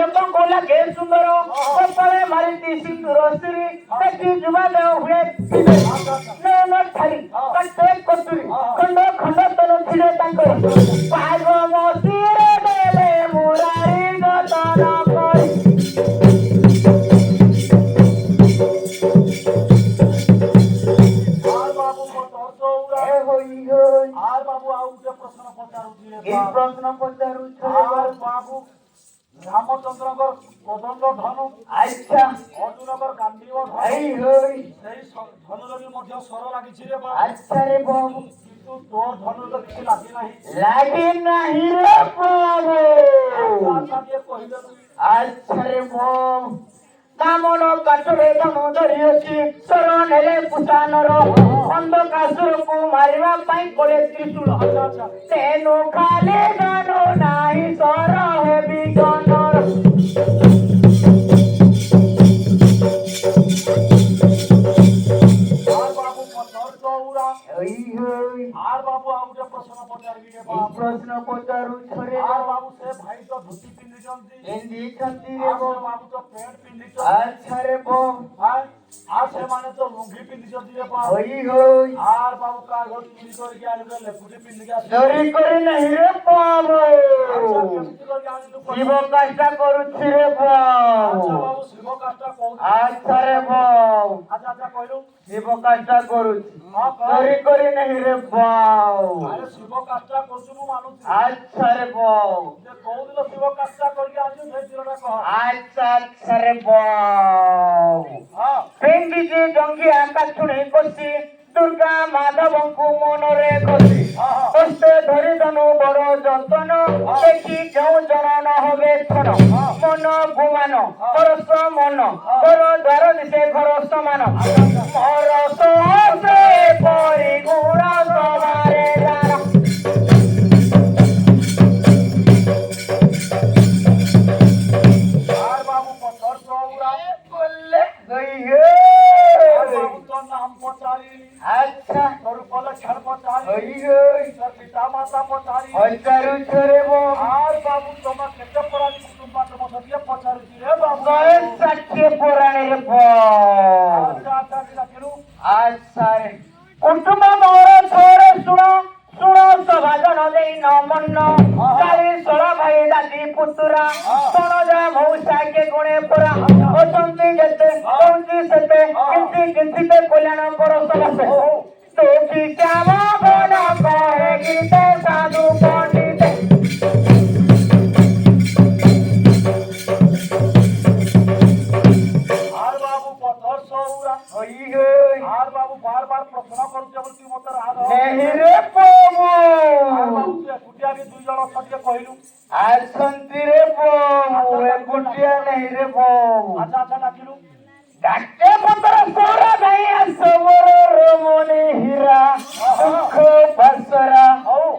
ଲୋକଙ୍କୁ ଲାଗେ ସୁନ୍ଦର କପାଳେ ମାରିଛି ସିନ୍ଦୁର ସ୍ତ୍ରୀ ଦେଖି ଯୁବାଦ ହୁଏ ନୟନ ଠାରି କଟେ କଟୁରୀ ଖଣ୍ଡ ଖଣ୍ଡ ତନ ଥିଲେ ତାଙ୍କର ପାଗ ମସିରେ ଦେଲେ ମୁରାରୀ ଯତନ କରି प्रश्न पचारू बाबू रामचंद्र कदंड धनु अच्छा अर्जुन गांधी धनु स्वर लगी अच्छा रे बाबू किंतु तोर धनु तो किसी लगी नहीं रे बाबू अच्छा रे बाबू कामन काठरे धनु धरी अच्छी स्वर नेले पुषानर अंधकासुर को मारिबा पाई कोले त्रिशूल तेनु खाली धनु नाही स्वर हे विगनर बाबू पत्थर चौरा आर बाबू आउटे प्रश्न पचारबी रे बाबू प्रश्न पचारू छरे आर बाबू से भाई तो धोती पिंदी चंदी रे बाबू तो पैंट पिंदी अच्छा रे बाबू आज से माने तो लुंगी पिंदी चंदी रे बाबू होई आर बाबू कागज चोरी करके आने को लेपुटी पिंदी के चोरी करे नहीं रे बाबू शिव कष्ट करू छी रे बाबू अच्छा बाबू शिव कष्ट कहू अच्छा रे बाबू अच्छा कहलू शिव कष्ट करू चोरी करे नहीं रे बाबू अरे शिव कष्ट करछु मु मानु अच्छा रे बाबू जे कहू दिलो शिव कष्ट करके आजू धै दिलटा कह अच्छा रे बाबू हां पेंगी जे जंगी आकाश छुणी कोसी दुर्गा माधव को मन रे कोसी कष्टे धरि धनु बड़ जतन देखि केउ जन न होबे छन मन गुमान परस मन कर द्वार दिसे घर समान मोर सोसे परि गुण सवारे जान आर बाबू पत्थर चौरा बोले गई अच्छा तोर पल छड़ पचारी सर पिता माता पचारी हजारू छरे बो आर बाबू तमा केते पुरानी कुटुंब तमा सतिया पचारी रे बाबू गए सच्चे पुराने रे बो अच्छा किलो अच्छा रे कुटुंब मोर छोरे सुनो सुनो सभाजन देई न मन काली सोळा भाई दादी पुतुरा सोनो जा मौसा के गुणे पुरा ओसंती जते ओंती सते किंती ते कल्याण पर समसे तो की श्यामा बड़ा कहे गीते साधु पंडित आर बाबू पत्थर सौरा होई आर बाबू बार प्रश्न करू जब तू मत राग नहीं रे बाबू आर बाबू कुटिया के दुई जण सत्य कहिलु आर संती रे बाबू ए कुटिया नहीं रे बाबू अच्छा डाकिलु डाके पत्र सोरा नहीं असमर रोमने हीरा दुख बसरा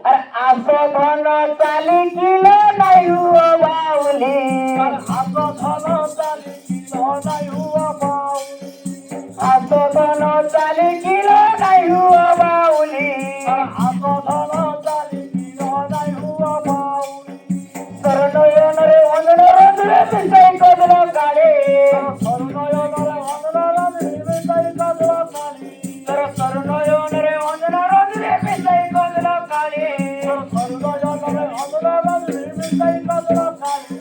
अरे आसो धन चाली किलो नहीं हुआ बाउली आसो धन चाली किलो नहीं हुआ बाउली आसो धन चाली किलो नहीं हुआ बाउली आसो धन चाली किलो नहीं हुआ बाउली शरणयन रे वंदन रंजरे विषय कदल काले शरणयन रे वंदन रंजरे विषय कदल काले तर शरणयन रे वंदन रंजरे विषय कदल काले शरणयन रे वंदन रंजरे विषय कदल काले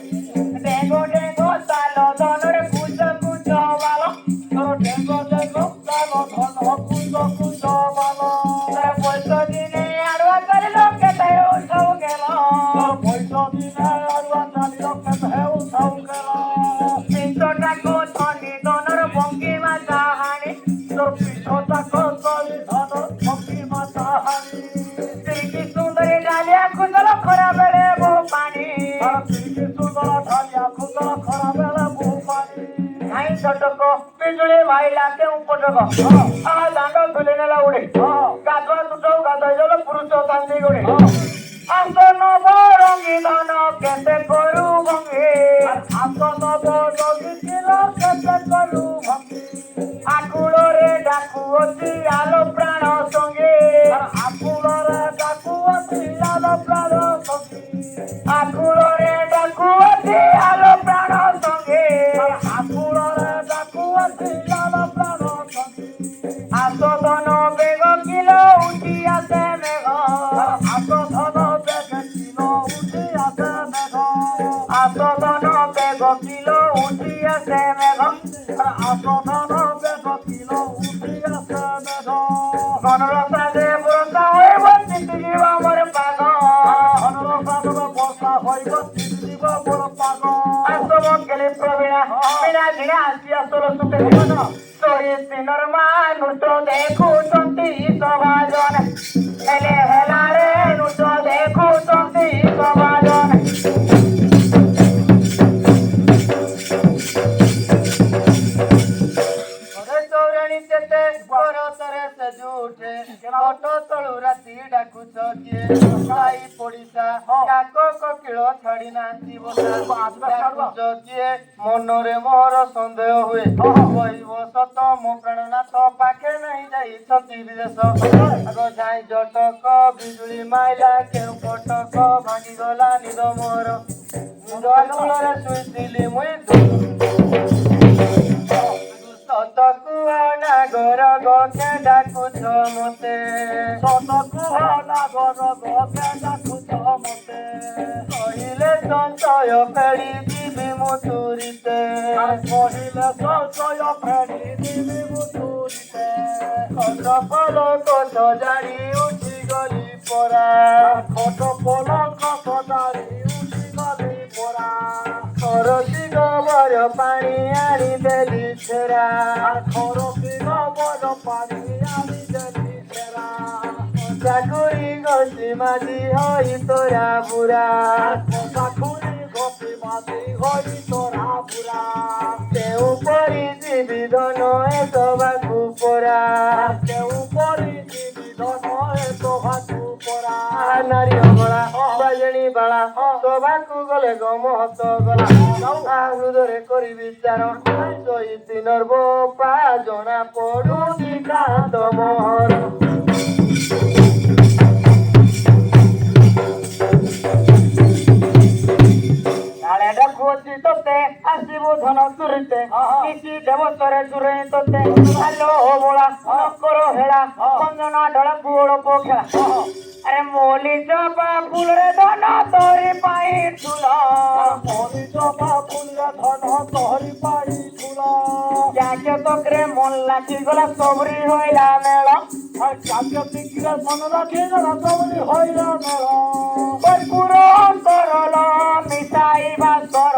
डेंगो डेंगो सालो धन रे कुछ कुछ वाला तर डेंगो डेंगो सालो धन कुछ वाला तर पैसा दिने आडवा कर लो के तयो सब गेला पैसा दिने आडवा कर लो के तयो सब गेला पिछोटा को ठंडी दोनर बंकी मा कहानी तोर पिछोटा को चली धन बंकी मा कहानी तिरकी सुंदरी डालिया खुदल खरा बेले बहु पानी तिरकी सुंदर डालिया खुदल खरा बेले बहु पानी नहीं छटको बिजुली भाईला के उपटक आ दांडो धुले नेला उडे गाधवा तुटो गाधई जल पुरुष तांदी गुडे आसन बरंगी धन केते करू भंगी आसन बरंगी किलो केते करू भंगी आकुल रे डाकू अति आलो प्राण संगे आकुल रे डाकू अति आलो प्राण संगे आकुल रे डाकू अति आलो प्राण প্রধান বেদ কিল উঠি আছে বেদ গণরসাদে বর্ষা হইব চিন্তি জীব আমার পাগ গণরসাদে বর্ষা হইব চিন্তি জীব বড় পাগ আসব গেলে প্রবীণা বিনা দিনা আসিয়া তোর সুখে শহীদ দিনর মানুষ দেখুଛନ୍ତି সমাজন হেলে হেলারে নুষ দেখুଛନ୍ତି সমাজন ଚୌରାଣୀ କେତେ ବରତରେ ସେ ଜୁଠେ ଅଟ ତଳୁ ରାତି ଡାକୁଛ କିଏ ସାଇ ପଡିଶା କାକ କକିଳ ଛାଡି ନାହାନ୍ତି ଡାକୁଛ କିଏ ମନରେ ମୋର ସନ୍ଦେହ ହୁଏ କହିବ ସତ ମୋ ପ୍ରାଣନାଥ ପାଖେ ନାହିଁ ଯାଇଛନ୍ତି ବିଦେଶ ଆଗ ଯାଇ ଜଟକ ବିଜୁଳି ମାଇଲା କେଉଁ କଟକ ଭାଙ୍ଗିଗଲା ନିଦ ମୋର ନିଦ କୂଳରେ ଶୋଇଥିଲି ମୁଇଁ নাগর গকে ডাকুছ মতে সতকুহ নাগর গকে ডাকুছ মতে কহিলে সঞ্চয় ফেরি দিবি মুতুরিতে কহিলে সঞ্চয় ফেরি দিবি মুতুরিতে খট ফল কত জারি উঠি গলি পরা খট ফল কত জারি উঠি গলি পরা খরচি গোবর পানি আনি দেলি ছেড়া খরচি গোবর পানি আনি দেলি ছেড়া চাকুরি ঘষি মাঝি হই তোরা বুড়া চাকুরি ঘষি মাঝি হই তোরা বুড়া কেউ পরিজীবি ধন এ সবাকু পরা কেউ পরিজীবি ধন এ সবাকু পরা নারী অবলা বাজনী বালা সবাকু গলে গম হত গলা হৃদୟରେ କରି ବିଚାର ଶୋଇତି ନର୍ବ ଜଣା ପଡୁଛି କାନ୍ତ ମୋହର କାଳେ ଡାକୁଅଛି ତୋତେ ଆସିବୁ ଧନ ଚୁରିତେ କିଛି ଦେବତରେ ଚୁରେଇ ତୋତେ ଆଲୋ ବୋଳା ନକର ହେଳା କଞ୍ଜନା ଢଳା ପୁଅଳ ପୋଖେଳା আরে মলি জবা ফুলরে ধন তোরি পাই ঠুল মলি জবা ফুলরে ধন তোরি পাই ঠুল যাকে তোকরে মন লাগি গলা সবরি হইলা মেল আর যাকে পিকরে মন লাগি গলা সবরি হইলা মেল কর্পূর অন্তরল মিশাই ভাস্কর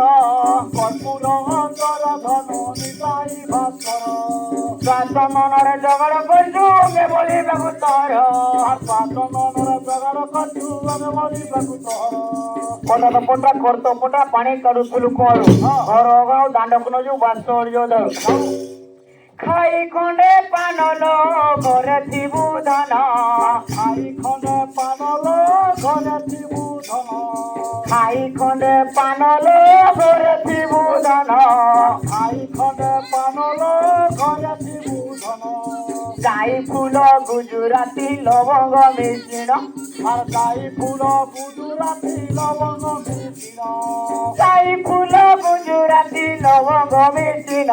কর্পূর অন্তর ধন মিশাই ভাস্কর শ্বাস মনরে জগড় করছু কে বলিବାକୁ ତୋର ଶ୍ବାସ ମନରେ ଜଗଡ଼ କରଛୁ ଆମେ ମରିବାକୁ ତୋର ପଟା ପଟା କରତ ପଟା ପାଣି କାଢୁଥିଲୁ କରୁ ଘର ଗାଁ ଦାଣ୍ଡକୁ ନ ଯୋଉ ବାସ ଧରୁ ଖାଇ ଖଣ୍ଡେ ପାନଲ ଘରେ ଥିବୁ ଧନ ଖାଇ ଖଣ୍ଡେ ପାନଲ ଘରେ ଥିବୁ ଧନ ଖାଇ ଖଣ୍ଡେ ପାନଲ ଘରେ ଥିବୁ ଧନ ଖାଇ ଖଣ୍ଡେ ପାନଲ ଘରେ ଥିବୁ ধন যাই ফুল গুজরাটি লবঙ্গ মিশ্রিণ আর যাই ফুল গুজরাটি লবঙ্গ মিশ্রিণ যাই ফুল গুজরাটি লবঙ্গ মিশ্রিণ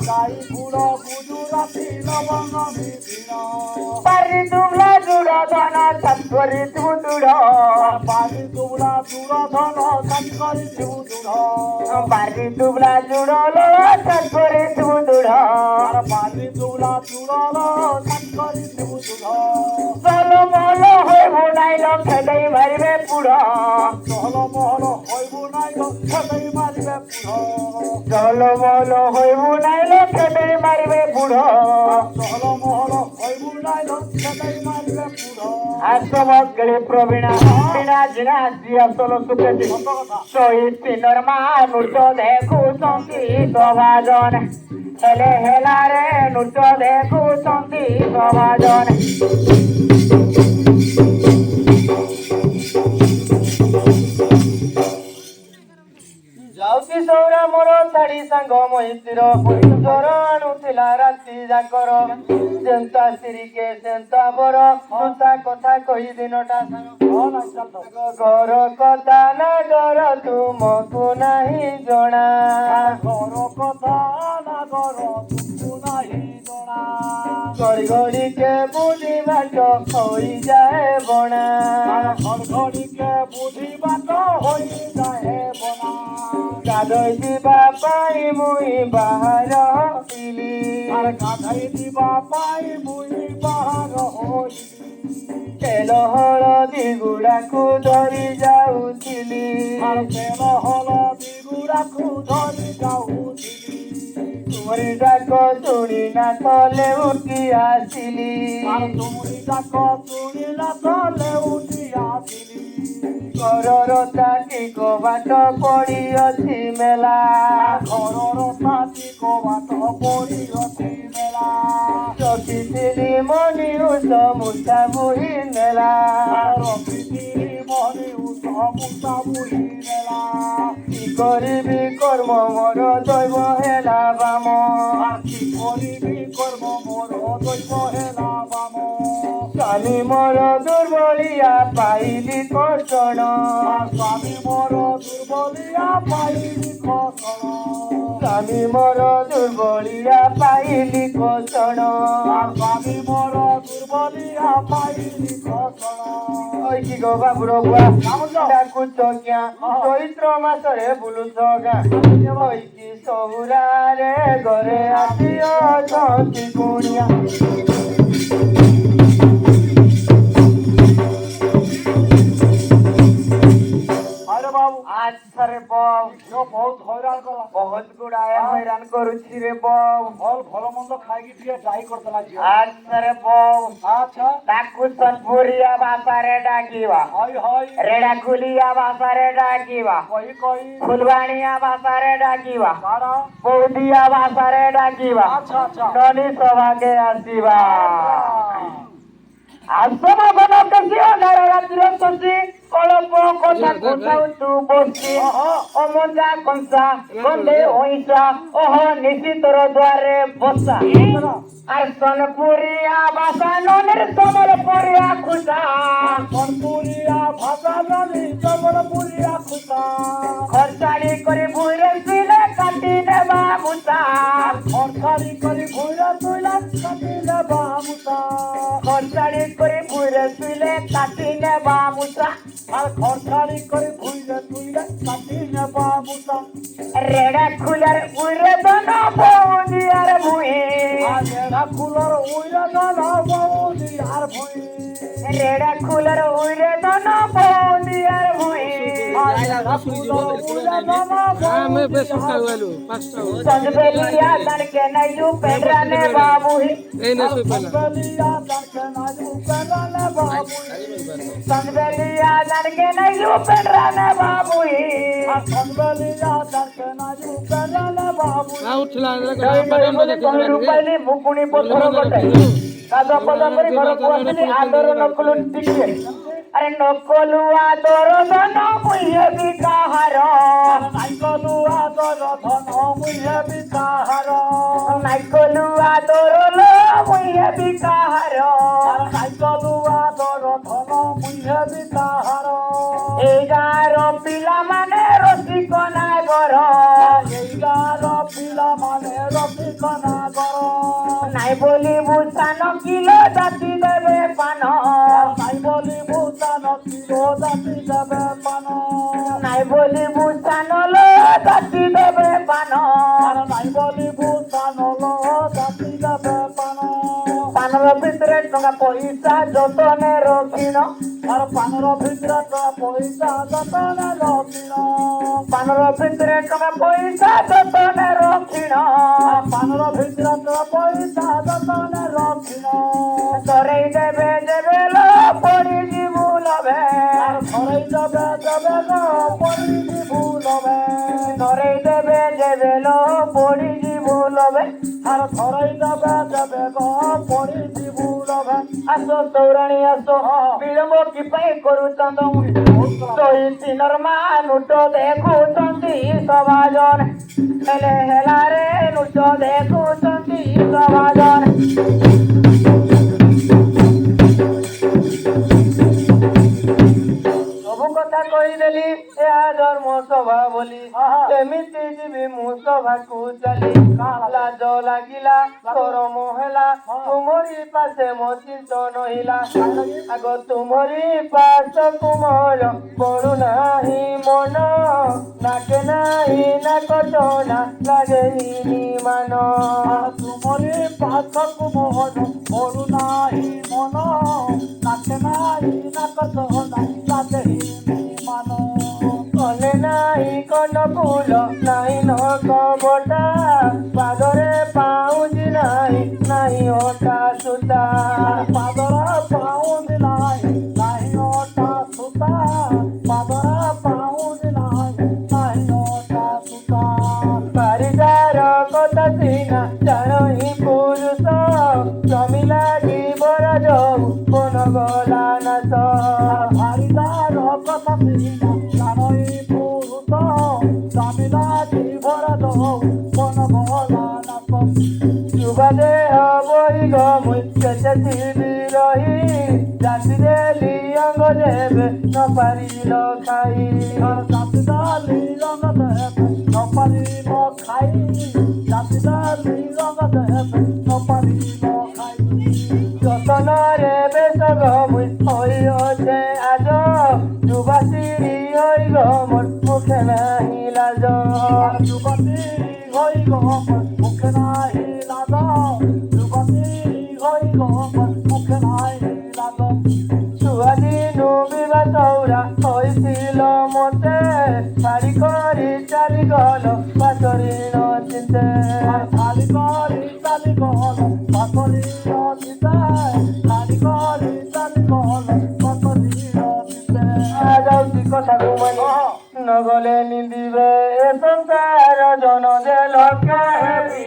যাই ফুল গুজরাটি লবঙ্গ মিশ্রিণ পারি দুবলা জুড় ধন সাতকরি তু দূঢ় পারি দুবলা জুড় ধন সাতকরি তু দূঢ় পারি দুবলা জুড় সাতকরি তু দূঢ় পারি দুবলা জুড় সাতকরি তু দূঢ় চল মল হইব নাইল খেদাই মারিবে পুড় চল মল হইব নাইল খেদাই মারিবে পুড় চল মল হইব নাইল খেদাই মারিবে পুড় চল মল হইব নাইল খেদাই মারিবে পুড় আসব গলে প্রবীণা বিনা জিনা জিয়া চল সুখেতি শহীদ দিনর মানুষ দেখুଛନ୍ତି সমাজন হেলে হেলারে নৃত্য দেখুଛନ୍ତି সমাজন ଯାଉଛି ସୌରା ମୋର ଶାଢୀ ସାଙ୍ଗ ମହିଷିର ଜ୍ୱର ଆଣୁଥିଲା ରାତି ଯାକର ଯେନ୍ତା ସିରିକେ ସେନ୍ତା ବର ତୁତା କଥା କହି ଦିନଟା ଘର କଥା ନା ଡର ତୁମକୁ ନାହିଁ ଜଣା ଘର କଥା ନା ଡର ତୁମକୁ ନାହିଁ ଜଣା ଘଡ଼ି ଘଡ଼ିକେ ବୁଝି ବାଟ ହୋଇଯାଏ ବଣା ଘଡ଼ିକେ ବୁଝି ବାଟ ହୋଇଯାଏ ବଣା ଗାଧୋଇ ଯିବା ପାଇଁ ମୁଇଁ ବାହାର ଆସିଲି ଆରେ ଗାଧେଇ ଯିବା ପାଇଁ ମୁଇଁ ବାହାର ହୋଇଲି ତେଲ ହଳଦୀ ଗୁଡାକୁ ଧରି ଯାଉଥିଲି ଆରେ ତେଲ ହଳଦୀ ଗୁଡାକୁ ଧରି ଯାଉଥିଲି ତୁମରି ଡାକ ଶୁଣି ନା ତଲେ ଉଠି ଆସିଲି ତୁମରି ଡାକ ଶୁଣି ନା ତଲେ ଉଠି ଆସିଲି ଘରର ଚାଟିକ ବାଟ ପଡ଼ିଅଛି ମେଲା ଘରର ଚାଟିକ ବାଟ ପଡ଼ିଅଛି ମେଲା ରଖିଥିଲି ମନି ଉଷ ମୁଠା ବୁହି ନେଲା ରଖିଥିଲି ମନି ଉଷ ମୁଠା ବୁହି ନେଲା କି କରିବି କର୍ମ ମୋର ଦୈବ ହେଲା ବାମ କି କରିବି କର୍ମ ମୋର ଦୈବ ହେଲା ବାମ ସ୍ୱାମୀ ମୋର ଦୁର୍ବଳିଆ ପାଇଲି କଷଣ ସ୍ୱାମୀ ମୋର ଦୁର୍ବଳିଆ ପାଇଲି କଷଣ ସ୍ୱାମୀ ମୋର ଦୁର୍ବଳିଆ ପାଇଲି କଷଣ ସ୍ୱାମୀ ମୋର ଦୁର୍ବଳିଆ ପାଇଲି କଷଣ କି ଗୋ ବାବୁର ବୁଆ ଡାକୁଛ କିଆ ଚୈତ୍ର ମାସରେ ବୁଲୁଛ ଗାଁ କି ସବୁରାରେ ଘରେ ଆସିଅଛନ୍ତି କୁଣିଆ ବହୁତ ହଇରାଣ କଲା ବହୁତ ଗୁଡାଏ ହଇରାଣ କରୁଛି ରେ ବୋଉ ଭଲ ମନ୍ଦ ଖାଇକି ଟିକେ ଟ୍ରାଇ କରିଦେଲା ଝିଅ ଆଚ୍ଛାରେ ବୋଉ ଆଚ୍ଛା ତାକୁ ସନପୁରିଆ ଭାଷାରେ ଡାକିବା ରେଡା କୁଲିଆ ଭାଷାରେ ଡାକିବା ଫୁଲବାଣିଆ ଭାଷାରେ ଡାକିବା ବୌଦ୍ଧିଆ ଭାଷାରେ ଡାକିବା ନନୀ ସଭାକେ ଆସିବା ଆସମ ବନ କେସି ଅନ୍ଧାର ରାତିର ଶଶୀ କଳପ କଥା କଥାଉଛୁ ବସି ଅମଞ୍ଜା କଂସା ଗଣ୍ଡେ ଅଇଁସା ଓହ ନିଶ୍ଚିତର ଦ୍ୱାରେ ବସା আর সোনপুরিয়া ভাষা ননের সম্বলপুরিয়া খুশা সোনপুরিয়া ভাষা ননের সম্বলপুরিয়া খুশা খরচাড়ি করে ভুইরে শুইলে কাটি নেবা মুসা খরচাড়ি করে ভুইরে শুইলে কাটি নেবা মুসা খরচাড়ি করে ভুইরে শুইলে কাটি নেবা মুসা আর খরচাড়ি করে ভুইরে শুইলে কাটি নেবা মুসা রেড়া খুলার উইরে দন বৌদি আর ভুই রেড়া খুলার উইরে দন বৌদি আর ভুই রেড়া খুলার উইরে দন বৌদি আর ভুই সজবেলিয়া তড়কে নাইজু পেডরানে বাবুহি সজবেলিয়া তড়কে নাইজু পেডরানে বাবুহি সজবেলিয়া তড়কে নাইজু পেডরানে বাবুহি সজবেলিয়া তড়কে নাইজু পেডরানে বাবুহি উঠলা রূপাইলি মুকুনি পথর গটে কাদা পদা করে ঘরକୁ ଆସିଲି ଆଦର ନକଲୁ ଟିକେ আরে নকলু আদর ধন মুইয়ে বি কাহার নাইকলু আদর ধন মুইয়ে বি কাহার নাইকলু আদর লো মুইয়ে বি কাহার নাইকলু আদর ধন মুইয়ে বি কাহার এই গাঁর পিলা মানে রসিক নাগর এই গাঁর পিলা মানে রসিক নাগর নাই বলি বুসান কিলো জাতি দেবে পান নাই বলি বুসান কিলো জাতি দেবে পান নাই বলি বুসান লো জাতি দেবে পান নাই বলি বুসান লো জাতি দেবে পান পানর ভিতরে টঙ্কা পয়সা যতনে রখিন আর পানর ভিতরে টঙ্কা পয়সা যতনে রখিন পানর ভিতরে টঙ্কা পয়সা যতনে রখিন পানর ভিতরে টঙ্কা পয়সা যতনে রখিন ধরেই দেবে দেবে লো পড়ি জীবু লবে ধরেই দেবে দেবে লো পড়ি জীবু লবে ধরেই দেবে দেবে লো পড়ি জীবু লবে আর ধরেই দেবে দেবে গো পড়ি জীবু লবে আসো তৌরাণী আসো বিলম্ব কি পাই করুচন্দ শহী তিনর মানুষ দেখুଛନ୍ତି সমাজন ହେଲେ ହେଲାରେ ନୁଟ ଦେଖୁଛନ୍ତି ସମାଜନ ସବୁ କଥା କହିଦେଲି ଏହା ଧର୍ମ ସଭା ବୋଲି କେମିତି ଯିବି ମୁଁ ସଭାକୁ ଚାଲି ଲାଜ ଲାଗିଲା ଶରମ ହେଲା ତୁମରି ପାଶେ ମୋ ଚିନ୍ତ ନହିଲା ଆଗ ତୁମରି ପାଶକୁ ମୋର ପଡୁନାହିଁ ମନ ନାକେ ନାହିଁ ନାହିଁ ନା କଟନା ଲାଗେଇନି ମାନ ତୁମରି ପାଖକୁ ମୋହନ ମୋରୁ ନାହିଁ ମନ ନାଚେ ନାହିଁ ନାକ ସହନା ଲାଗେନି ମାନ କଲେ ନାହିଁ କନ ଫୁଲ ନାହିଁ ନକ ବଟା ପାଦରେ ପାଉଁଜି ନାହିଁ ନାହିଁ ଅଟା ସୂତା ପାଦର ପାଉଁଜି ନାହିଁ ନାହିଁ ଅଟା ସୂତା ପାଦର ପାଉଁଜି ନାହିଁ ନାହିଁ ଅଟା ସୂତା ପାରିଦାର କଥା ସିନା ଜାଣଇ ପୁରୁଷ ଜମି ଲାଗି ବର ଯଉ ମନ ଗଲା ନାଶ ଭାରିଦାର କଥା ସିନା ଜାଣଇ ପୁରୁଷ ଜାମିଲା ଜୀବର ଦଉ ମନ ଭଲା ନାକ ଯୁବା ଦେହ ବହି ଗମୁଇ କେତେ ଥିବି ରହି ଜାତି ଦେଲି ଅଙ୍ଗ ଦେବେ ନ ପାରିଲ ଖାଇ ଜାତି ଡାଲି ରଙ୍ଗ ଦେବେ ନ ପାରିବ ଖାଇ ଜାତି ଡାଲି ରଙ୍ଗ ଦେବେ ନ ପାରିବ ଖାଇ যতনরে বেশ গমুই হই অছে আজ যুবাসিনী হই গমর মুখে নাহি লাজ যুবতী হই গম মুখে নাই লাজ যুবতী হই গম মুখে নাই লাজ ছুয়াদিনু বিবা চৌরা হইছিল মতে ছাড়ি করি চালি গল পাচরি নচিতে খালি করি চালি গল পাতরি রচিতে খালি করি চালি গল পাতরি রচিতে যাଉଛି কথাକୁ মানি নগলে নিন্দিবে এ সংসার জন যে লক্ষ্য হেবি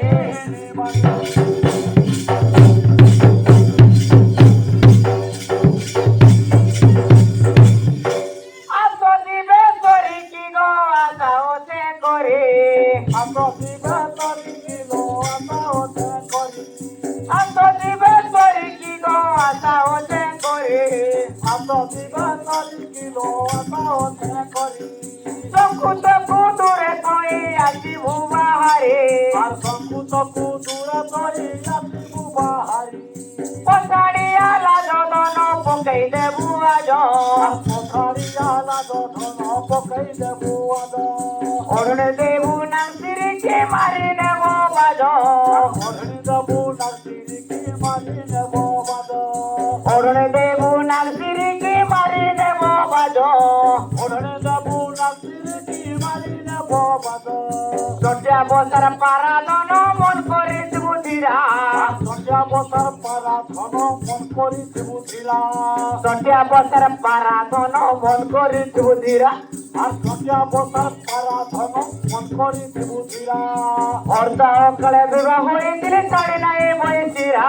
অরুণে দেবু নাসিরিকে মারি নেব বাজ অরুণে দেবু নাসিরিকে মারি নেব বাজ জটিয়া বসার পারাদন মন করে বুধিরা জটিয়া বসার পারাদন মন করে বুধিরা আর জটিয়া বসার পারাধন মন করে বুধিরা অর্ধা অকালে বিবাহ হয়েছিল ছাড়ি নাই বইছিরা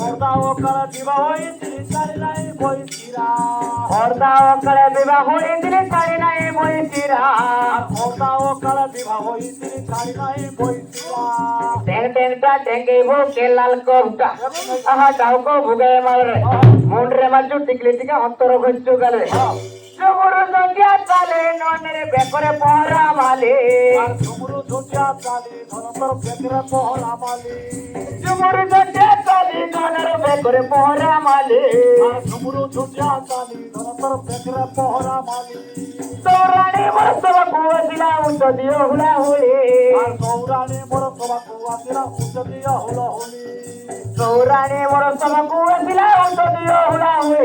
অর্ধা অকালে বিবাহ হয়েছিল ছাড়ি নাই বইছিরা অর্ধা অকালে বিবাহ হয়েছিল ছাড়ি নাই বইছিরা অর্ধা অকালে বিবাহ হয়েছিল ছাড়ি নাই বইছিরা টেং টেংটা টেঙ্গে ভোকে লাল কোপটা আহা কাউকে ভুগে মারে মুন্ডরে মাঝু টিকলি টিকে অন্তর ঘুরছু গেলে চুমুরু জটিয়া চালে ননের বেকরে পহরা মালে চুমুরু জটিয়া চালে ননের বেকরে পহরা মালে চুমুরু জটিয়া চালে ননের বেকরে পহরা মালে চুমুরু জটিয়া চালে ননের বেকরে পহরা মালে সৌরাণী মোর সবাকু আসিলা উচ্চ দিও হুলা হুলি সৌরাণী মোর সবাকু আসিলা উচ্চ দিও হুলা হুলি সৌরাণী মোর সবাকু আসিলা উচ্চ দিও হুলা হুলি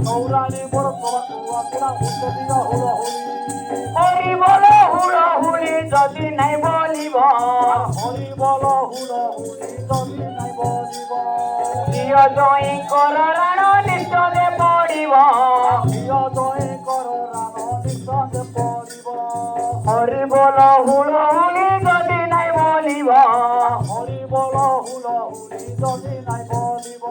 সৌরাণী মোর সবাকু আসিলা উচ্চ দিও হুলা হুলি হরি বল হুলা হুলি যদি নাই বলিব হরি বল হুলা হুলি যদি নাই বলিব প্রিয় জয় কর রাণ নিশ্চয় পড়িব প্রিয় জয় কর রাণ নিশ্চয় পড়িব হরি বল হুলা হুলি যদি নাই বলিব হরি বল হুলা হুলি যদি নাই বলিব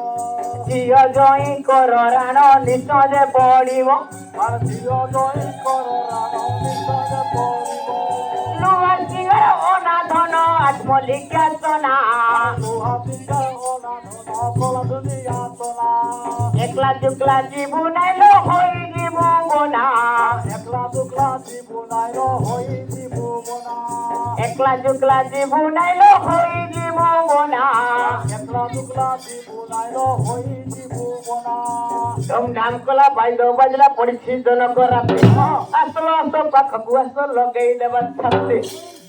প্রিয় জয় কর রাণ নিশ্চয় পড়িব আর প্রিয় জয় কর রাণ নিশ্চয় পড়িব লুহা সিংহর অনাধন আত্মলিখ্যা সোনা লুহা সিংহর অনাধন কলা দুনিয়া সোনা একলা দুকলা জীবু নাইলো হই জীবু বোনা একলা দুকলা জীবু নাইলো হই জীবু বোনা একলা দুকলা জীবু নাইলো হই জীবু বোনা একলা দুকলা জীবু নাইলো হই জীবু না ধুমধাম কলা বাইদ বাজলা পড়িছি জনক রাতে আসলো তো পাখକୁ আস লଗେଇ দেব ছাতে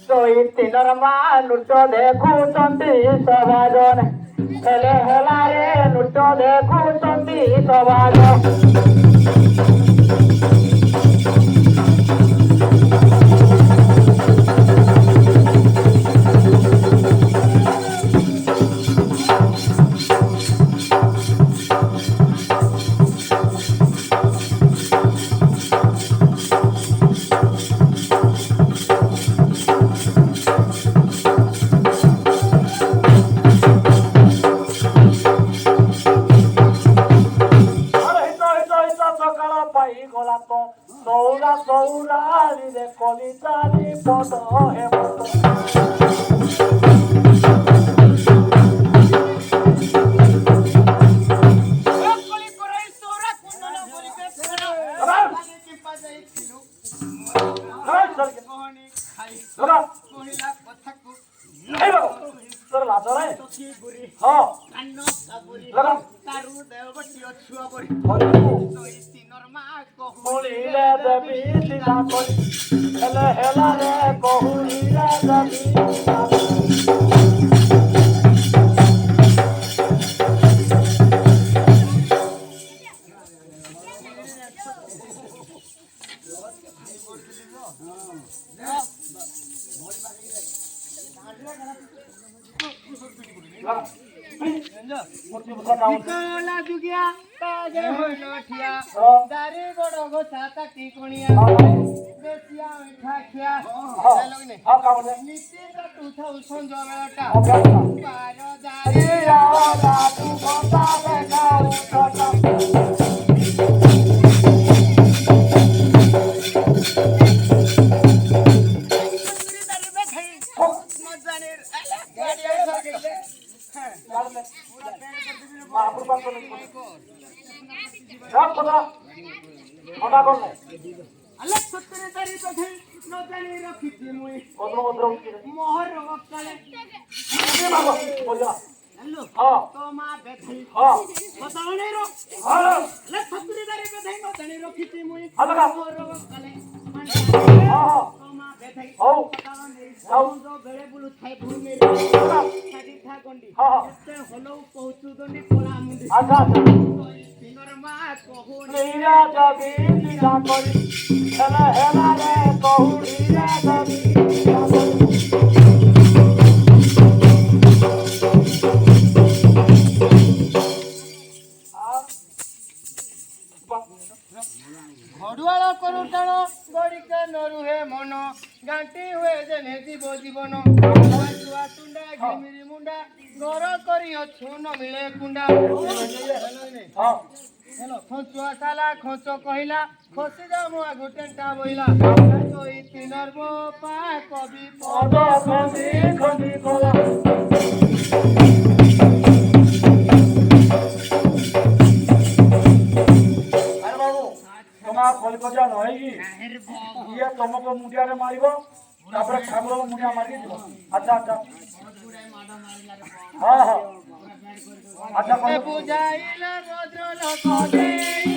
ଦୁଇ ତିନର ନୃତ୍ୟ ଦେଖୁଛନ୍ତି ସବାଜନ ହେଲେ ହେଲାରେ ନୃତ୍ୟ ଦେଖୁଛନ୍ତି ସବାଜ ଗଲା ତ ସୌରା ସୌରାଳିରେ କଲିତାଲି ପଦ ହେବ କହୁଳିରେ ଦେବୀ ସିଧା କରି ହେଲେ ହେଲାରେ କହୁଳିରେ ଦେବୀ ସିଧା কলা যুগিয়া কাজে হইল ঠিয়া দারে বড় গোসা কাটি কোণিয়া বেশিয়া মিঠা খিয়া নীতি কাটু থাউ সঞ্জ বেলাটা বার আলে সত্তরে তারি কথা ন জানি রাখিছি মুই মোহর রকালে হ্যালো তোমা বেথাই বতাওনে রো আলে সত্তরে তারি কথা ন জানি রাখিছি মুই মোহর রকালে তোমা বেথাই বতাওনে সৌজ বেড়ে বুলু থাই ভূমি সাদি থা গন্ডি এতে হলো পৌঁছু দনি কোলা মুন্ডি আচ্ছা আচ্ছা সিনর মা কহুনি নীরা দেবী সিধা কৰি হেলে হেলারে কহুলিরে দেবী সিধা কৰি ঘড়ুয়াল করু টাণ গড়িকে নরুহে মন গাঁটি হুয়ে যেনে জীব জীবন ছুয়া টুন্ডা ঘিমিরি মুন্ডা গর করি অছু ন মিলে কুন্ডা ହଁ খোঁচুয়া সালা খোঁচ কহিলা খসি যা মুয়া ঘুটেনটা বইলা ওই তিনর পা কবি পদ খন্দি খন্দি কলা ଆରେ ବାବୁ ତମା କଲିକଜା ନୁହେଁ କି ଇଏ ତମକୁ ମୁଣ୍ଡିଆରେ ମାରିବ ତାପରେ ଠାକୁରକୁ ମୁଣ୍ଡିଆ ମାରିକି ଯିବ ଆଚ୍ଛା ଆଚ୍ଛା ହଁ ହଁ ଆଚ୍ଛା বুঝাইলা ভদ্র লোক